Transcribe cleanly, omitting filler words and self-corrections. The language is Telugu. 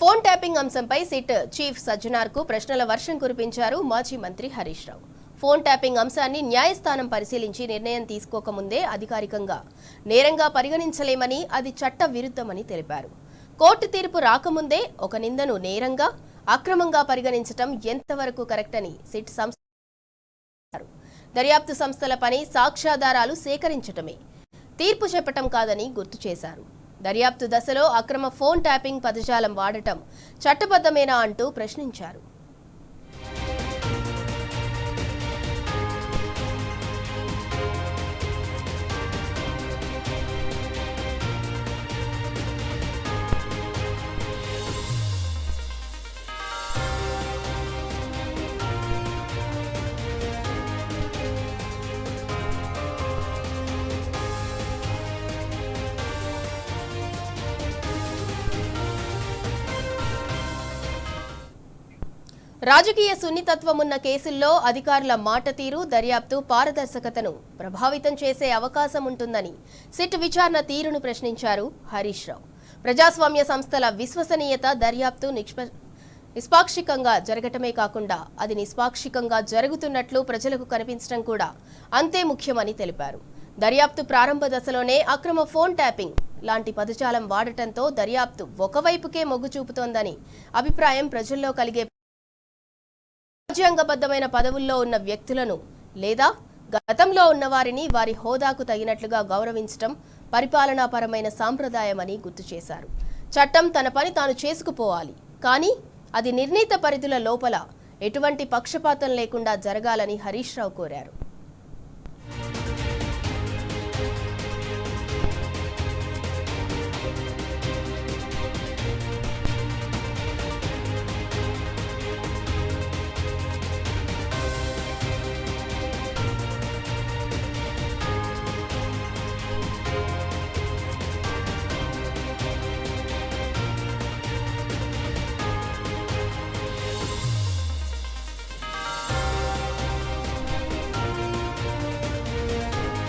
ఫోన్ ట్యాపింగ్ అంశంపై సిట్ చీఫ్ సజ్జనార్కు ప్రశ్నల వర్షం కురిపించారు మాజీ మంత్రి హరీష్ రావు. ఫోన్ ట్యాపింగ్ అంశాన్ని న్యాయస్థానం పరిశీలించి నిర్ణయం తీసుకోకముందే అధికారికంగా నేరంగా పరిగణించలేమని, అది చట్ట విరుద్ధమని తెలిపారు. కోర్టు తీర్పు రాకముందే ఒక నిందను నేరంగా, అక్రమంగా పరిగణించడం ఎంతవరకు కరెక్ట్ అని సిట్ సంస్థ దర్యాప్తు సంస్థల పని సాక్ష్యాధారాలు సేకరించటమే, తీర్పు చెప్పటం కాదని గుర్తు చేశారు. దర్యాప్తు దశలో అక్రమ ఫోన్ ట్యాపింగ్ పదజాలం వాడటం చట్టబద్ధమేనా అంటూ ప్రశ్నించారు. రాజకీయ సున్నితత్వమున్న కేసుల్లో అధికారుల మాట తీరు, దర్యాప్తు పారదర్శకతను ప్రభావితం చేసే అవకాశం ఉంటుందని సిట్ విచారణ తీరును ప్రశ్నించారు హరీష్ రావు. ప్రజాస్వామ్య సంస్థల విశ్వసనీయత దర్యాప్తు నిష్పాక్షికంగా జరగటమే కాకుండా అది నిష్పాక్షికంగా జరుగుతున్నట్లు ప్రజలకు కనిపించడం కూడా అంతే ముఖ్యమని తెలిపారు. దర్యాప్తు ప్రారంభ దశలోనే అక్రమ ఫోన్ ట్యాపింగ్ లాంటి పదజాలం వాడటంతో దర్యాప్తు ఒకవైపుకే మొగ్గు చూపుతోందని అభిప్రాయం ప్రజల్లో కలిగే రాజ్యాంగబద్ధమైన పదవుల్లో ఉన్న వ్యక్తులను లేదా గతంలో ఉన్నవారిని వారి హోదాకు తగినట్లుగా గౌరవించడం పరిపాలనాపరమైన సాంప్రదాయమని గుర్తు చేశారు. చట్టం తన పని తాను చేసుకుపోవాలి, కానీ అది నిర్ణీత పరిధుల లోపల ఎటువంటి పక్షపాతం లేకుండా జరగాలని హరీష్ రావు కోరారు.